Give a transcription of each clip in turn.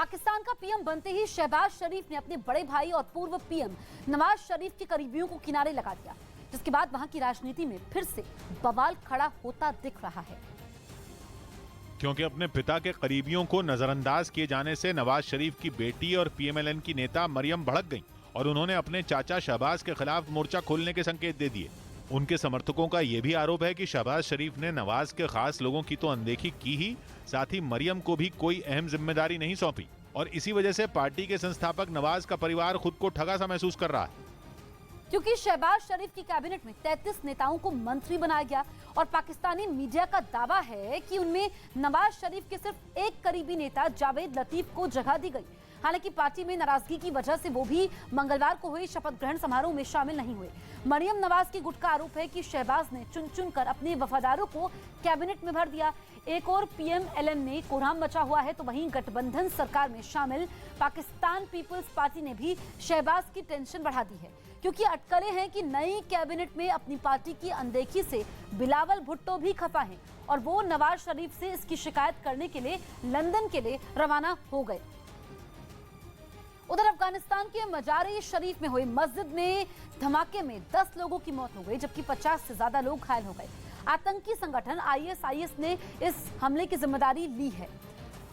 पाकिस्तान का पीएम बनते ही शहबाज शरीफ ने अपने बड़े भाई और पूर्व पीएम नवाज शरीफ के करीबियों को किनारे लगा दिया, जिसके बाद वहां की राजनीति में फिर से बवाल खड़ा होता दिख रहा है। क्योंकि अपने पिता के करीबियों को नजरअंदाज किए जाने से नवाज शरीफ की बेटी और पीएमएलएन की नेता मरियम भड़क गईं और उन्होंने अपने चाचा शहबाज के खिलाफ मोर्चा खोलने के संकेत दे दिए। उनके समर्थकों का यह भी आरोप है कि शहबाज शरीफ ने नवाज के खास लोगों की तो अनदेखी की ही, साथ ही मरियम को भी कोई अहम जिम्मेदारी नहीं सौंपी और इसी वजह से पार्टी के संस्थापक नवाज का परिवार खुद को ठगा सा महसूस कर रहा है। क्योंकि शहबाज शरीफ की कैबिनेट में 33 नेताओं को मंत्री बनाया गया और पाकिस्तानी मीडिया का दावा है कि उनमें नवाज शरीफ के सिर्फ एक करीबी नेता जावेद लतीफ को जगह दी गई। हालांकि पार्टी में नाराजगी की वजह से वो भी मंगलवार को हुए शपथ ग्रहण समारोह में शामिल नहीं हुए। मरियम नवाज की गुट का आरोप है कि शहबाज ने चुन चुन कर अपने वफादारों को कैबिनेट में भर दिया। एक और पीएमएलएन में कोहराम मचा हुआ है, तो वहीं गठबंधन सरकार में शामिल पाकिस्तान पीपल्स पार्टी ने भी शहबाज की टेंशन बढ़ा दी है, क्योंकि अटकलें हैं कि नई कैबिनेट में अपनी पार्टी की अनदेखी से बिलावल भुट्टो भी खफा हैं और वो नवाज शरीफ से इसकी शिकायत करने के लिए लंदन के लिए रवाना हो गए। उधर अफगानिस्तान के मजार शरीफ में हुई मस्जिद में धमाके में 10 लोगों की मौत हो गई, जबकि 50 से ज्यादा लोग घायल हो गए। आतंकी संगठन आईएसआईएस ने इस हमले की जिम्मेदारी ली है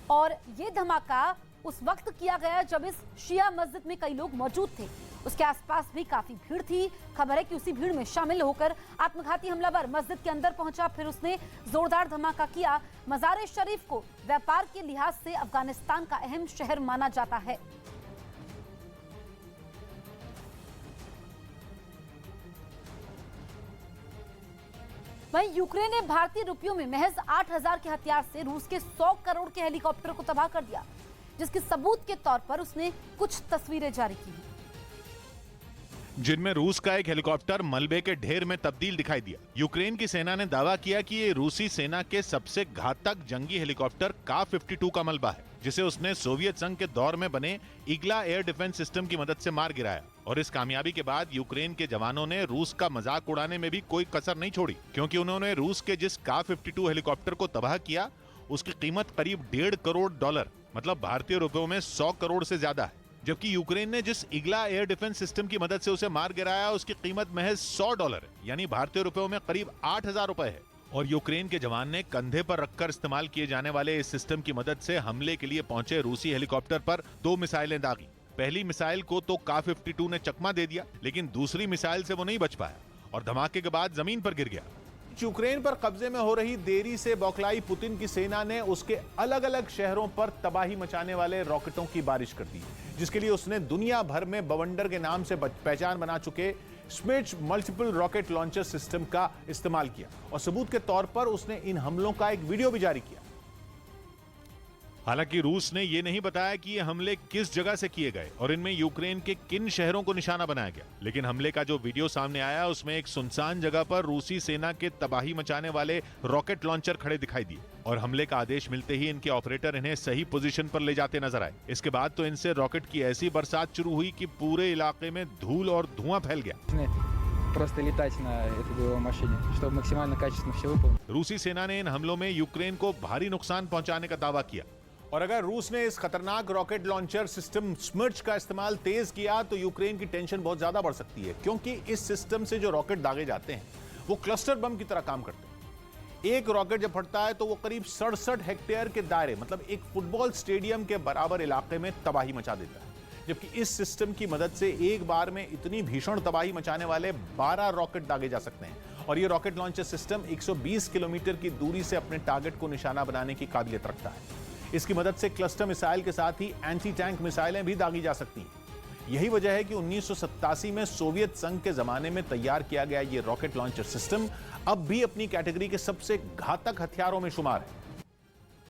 और ये धमाका उस वक्त किया गया जब इस शिया मस्जिद में कई लोग मौजूद थे। उसके आसपास भी काफी भीड़ थी। खबर है कि उसी भीड़ में शामिल होकर आत्मघाती हमलावर मस्जिद के अंदर पहुंचा, फिर उसने जोरदार धमाका किया। मजार शरीफ को व्यापार के लिहाज से अफगानिस्तान का अहम शहर माना जाता है। वहीं यूक्रेन ने भारतीय रुपयों में महज 8,000 के हथियार से रूस के 100 करोड़ के हेलीकॉप्टर को तबाह कर दिया, जिसके सबूत के तौर पर उसने कुछ तस्वीरें जारी की हैं, जिनमें रूस का एक हेलीकॉप्टर मलबे के ढेर में तब्दील दिखाई दिया। यूक्रेन की सेना ने दावा किया कि ये रूसी सेना के सबसे घातक जंगी हेलीकॉप्टर का-52 का मलबा है, जिसे उसने सोवियत संघ के दौर में बने ईगला एयर डिफेंस सिस्टम की मदद से मार गिराया। और इस कामयाबी के बाद यूक्रेन के जवानों ने रूस का मजाक उड़ाने में भी कोई कसर नहीं छोड़ी, क्योंकि उन्होंने रूस के जिस का-52 हेलीकॉप्टर को तबाह किया उसकी कीमत करीब $1.5 करोड़, मतलब भारतीय रुपयों में 100 करोड़ से ज्यादा है। जबकि यूक्रेन ने जिस ईगला एयर डिफेंस सिस्टम की मदद से उसे मार गिराया उसकी कीमत महज $100 है, यानी भारतीय रुपयों में करीब 8,000 रुपए है। और यूक्रेन के जवान ने कंधे पर रखकर इस्तेमाल किए जाने वाले इस सिस्टम की मदद से हमले के लिए पहुंचे रूसी हेलीकॉप्टर पर 2 मिसाइलें दागी। पहली मिसाइल को तो का-52 ने चकमा दे दिया, लेकिन दूसरी मिसाइल से वो नहीं बच पाया और धमाके के बाद जमीन पर गिर गया। यूक्रेन पर कब्जे में हो रही देरी से बौखलाई पुतिन की सेना ने उसके अलग अलग शहरों पर तबाही मचाने वाले रॉकेटों की बारिश कर दी, जिसके लिए उसने दुनिया भर में बवंडर के नाम से पहचान बना चुके स्मिट्ज मल्टीपल रॉकेट लॉन्चर सिस्टम का इस्तेमाल किया और सबूत के तौर पर उसने इन हमलों का एक वीडियो भी जारी किया। हालांकि रूस ने यह नहीं बताया कि ये हमले किस जगह से किए गए और इनमें यूक्रेन के किन शहरों को निशाना बनाया गया, लेकिन हमले का जो वीडियो सामने आया उसमें एक सुनसान जगह पर रूसी सेना के तबाही मचाने वाले रॉकेट लॉन्चर खड़े दिखाई दिए और हमले का आदेश मिलते ही इनके ऑपरेटर इन्हें सही पोजीशन पर ले जाते नजर आए। इसके बाद तो इनसे रॉकेट की ऐसी बरसात शुरू हुई कि पूरे इलाके में धूल और धुआं फैल गया। просто летать на этой боевой машине, чтобы максимально कачественно все выполнить। रूसी सेना ने इन हमलों में यूक्रेन को भारी नुकसान पहुंचाने का दावा किया। और अगर रूस ने इस खतरनाक रॉकेट लॉन्चर सिस्टम स्मिट्ज का इस्तेमाल तेज किया तो यूक्रेन की टेंशन बहुत ज्यादा बढ़ सकती है, क्योंकि इस सिस्टम से जो रॉकेट दागे जाते हैं वो क्लस्टर बम की तरह काम करते हैं। एक रॉकेट जब फटता है तो वो करीब 67 हेक्टेयर के दायरे, मतलब एक फुटबॉल स्टेडियम के बराबर इलाके में तबाही मचा देता है, जबकि इस सिस्टम की मदद से एक बार में इतनी भीषण तबाही मचाने वाले 12 रॉकेट दागे जा सकते हैं। और ये रॉकेट लॉन्चर सिस्टम 120 किलोमीटर की दूरी से अपने टारगेट को निशाना बनाने की काबिलियत रखता है। इसकी मदद से क्लस्टर मिसाइल के साथ ही एंटी टैंक मिसाइलें भी दागी जा सकती हैं। यही वजह है कि 1987 में सोवियत संघ के जमाने में तैयार किया गया ये रॉकेट लॉन्चर सिस्टम अब भी अपनी कैटेगरी के सबसे घातक हथियारों में शुमार है।